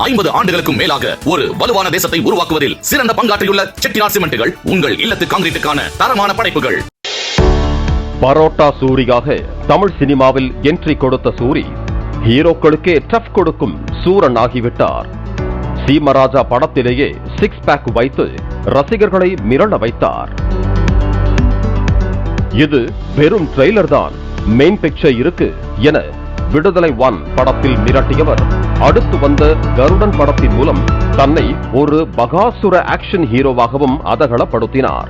50 ஆண்டுகளுக்கும் மேலாக ஒரு வலுவான தேசத்தை உருவாக்குவதில் சிறந்த பங்காற்றியுள்ள செட்டிநாட் சிமெண்ட்டுகள் உங்கள் இல்லத்து கான்கிரீட்டுக்கான தரமான படைப்புகள். பரோட்டா சூரியாக தமிழ் சினிமாவில் என்ட்ரி கொடுத்த சூரி ஹீரோக்களுக்கே டஃப் கொடுக்கும் சூரன் ஆகிவிட்டார். சீமராஜா படத்திலேயே 6 பேக் வைத்து ரசிகர்களை மிரள வைத்தார். இது வெறும் ட்ரெய்லர் தான், மெயின் பிக்சர் இருக்கு என விடுதலை 1 படத்தில் மிரட்டியவர் அடுத்து வந்த கருடன் படத்தின் மூலம் தன்னை ஒரு பகாசுர ஆக்ஷன் ஹீரோவாகவும் அதகலப்படுத்தினார்.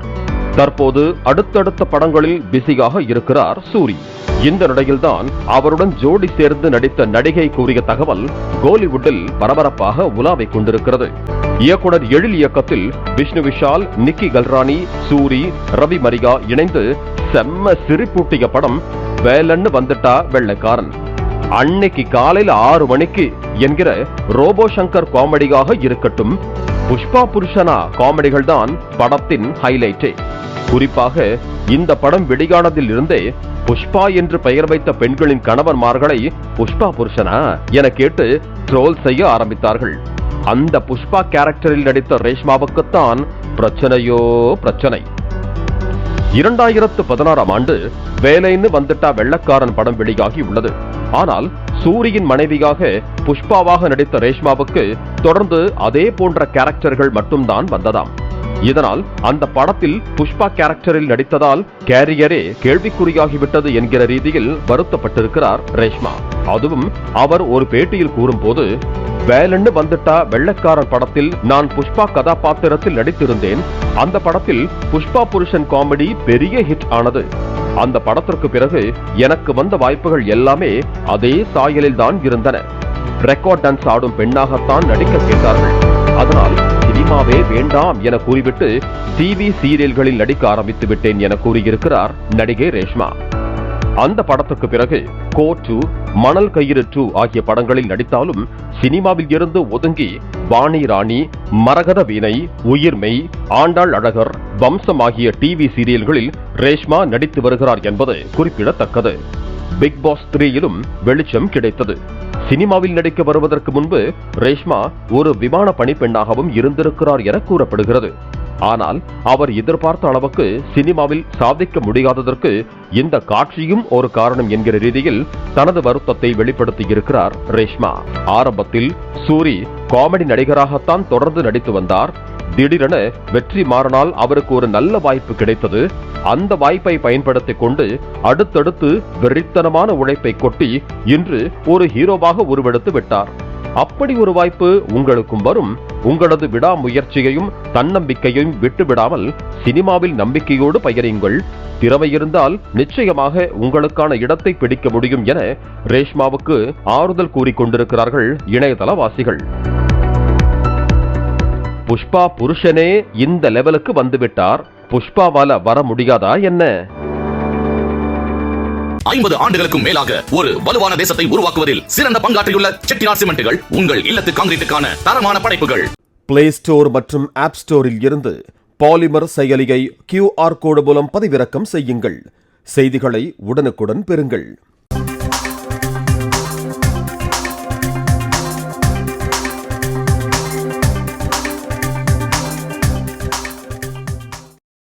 தற்போது அடுத்தடுத்த படங்களில் பிஸியாக இருக்கிறார் சூரி. இந்த நிலையில்தான் அவருடன் ஜோடி சேர்ந்து நடித்த நடிகை கூறிய தகவல் கோலிவுட்டில் பரபரப்பாக உலாவிக் கொண்டிருக்கிறது. இயக்குனர் எழில் இயக்கத்தில் விஷ்ணு விஷால், நிக்கி கல்ராணி, சூரி, ரவி மரிகா இணைந்து செம்ம சிரிப்பூட்டிய படம் வேலன்னு வந்துட்டா வெள்ளைக்காரன். அன்னைக்கு காலையில 6 மணிக்கு என்கிற ரோபோ சங்கர் காமெடியாக இருக்கட்டும், புஷ்பா புருஷனா காமெடிகள் தான் படத்தின் ஹைலைட்டே. குறிப்பாக இந்த படம் வெளியானதில் இருந்தே புஷ்பா என்று பெயர் வைத்த பெண்களின் கணவன்மார்களை புஷ்பா புருஷனா என கேட்டு ட்ரோல் செய்ய ஆரம்பித்தார்கள். அந்த புஷ்பா கேரக்டரில் நடித்த ரேஷ்மாவுக்குத்தான் பிரச்சனையோ பிரச்சனை. 2016ஆம் ஆண்டு வேலைன்னு வந்துட்டா வெள்ளக்காரன் படம் வெளியாகி உள்ளது. ஆனால் சூரியின் மனைவியாக புஷ்பாவாக நடித்த ரேஷ்மாவுக்கு தொடர்ந்து அதே போன்ற கேரக்டர்கள் மட்டும்தான் வந்ததாம். இதனால் அந்த படத்தில் புஷ்பா கேரக்டரில் நடித்ததால் கேரியரே கேள்விக்குறியாகிவிட்டது என்கிற ரீதியில் வருத்தப்பட்டிருக்கிறார் ரேஷ்மா. அதுவும் அவர் ஒரு பேட்டியில் கூறும்போது, வேலன்னு வந்துட்டா வெள்ளக்காரன் படத்தில் நான் புஷ்பா கதாபாத்திரத்தில் நடித்திருந்தேன். அந்த படத்தில் புஷ்பா புருஷன் காமெடி பெரிய ஹிட் ஆனது. அந்த படத்திற்கு பிறகு எனக்கு வந்த வாய்ப்புகள் எல்லாமே அதே சாயலில் தான் இருந்தன. ரெக்கார்ட் டான்ஸ் ஆடும் பெண்ணாகத்தான் நடிக்க கேட்டார்கள். அதனால் சினிமாவே வேண்டாம் என கூறிவிட்டு டிவி சீரியல்களில் நடிக்க ஆரம்பித்து விட்டேன் என கூறியிருக்கிறார் நடிகை ரேஷ்மா. அந்த படத்துக்கு பிறகு கோட்டு, மணல் கயிறு 2 ஆகிய படங்களில் நடித்தாலும் சினிமாவில் இருந்து ஒதுங்கி வாணி ராணி, மரகத வீணை, உயிர்மெய், ஆண்டாள் அழகர், வம்சம் ஆகிய டிவி சீரியல்களில் ரேஷ்மா நடித்து வருகிறார் என்பது குறிப்பிடத்தக்கது. பிக் பாஸ் 3யிலும் வெளிச்சம் கிடைத்தது. சினிமாவில் நடிக்க வருவதற்கு முன்பு ரேஷ்மா ஒரு விமான பணிப்பெண்ணாகவும் இருந்திருக்கிறார் என கூறப்படுகிறது. ஆனால் அவர் எதிர்பார்த்த அளவுக்கு சினிமாவில் சாதிக்க முடியாததற்கு இந்த காட்சியும் ஒரு காரணம் என்கிற ரீதியில் தனது வருத்தத்தை வெளிப்படுத்தியிருக்கிறார் ரேஷ்மா. ஆரம்பத்தில் சூரி காமெடி நடிகராகத்தான் தொடர்ந்து நடித்து வந்தார். திடீரென வெற்றி மாறனால் அவருக்கு ஒரு நல்ல வாய்ப்பு கிடைத்தது. அந்த வாய்ப்பை பயன்படுத்திக் கொண்டு அடுத்தடுத்து வெறித்தனமான உழைப்பை கொட்டி இன்று ஒரு ஹீரோவாக உருவெடுத்து விட்டார். அப்படி ஒரு வாய்ப்பு உங்களுக்கும் வரும். உங்களது விடாமுயற்சியையும் தன்னம்பிக்கையையும் விட்டுவிடாமல் சினிமாவில் நம்பிக்கையோடு பயணியுங்கள். திறமை இருந்தால் நிச்சயமாக உங்களுக்கான இடத்தை பிடிக்க முடியும் என ரேஷ்மாவுக்கு ஆறுதல் கூறிக்கொண்டிருக்கிறார்கள் இணையதளவாசிகள். புஷ்பா புருஷனே இந்த லெவலுக்கு வந்துவிட்டார், புஷ்பாவால வர முடியாதா என்ன? 50 ஆண்டுகளுக்கும் மேலாக ஒரு வலுவான தேசத்தை உருவாக்குவதில் சிறந்த பங்காற்றியுள்ள செட்டிநாட் சிமெண்ட்டுகள் உங்கள் இல்லத்து கான்கிரீட்டுக்கான தரமான படைப்புகள். பிளே ஸ்டோர் மற்றும் ஆப் ஸ்டோரில் இருந்து பாலிமர் செயலியை QR கோடு மூலம் பதிவிறக்கம் செய்யுங்கள். செய்திகளை உடனுக்குடன் பெறுங்கள்.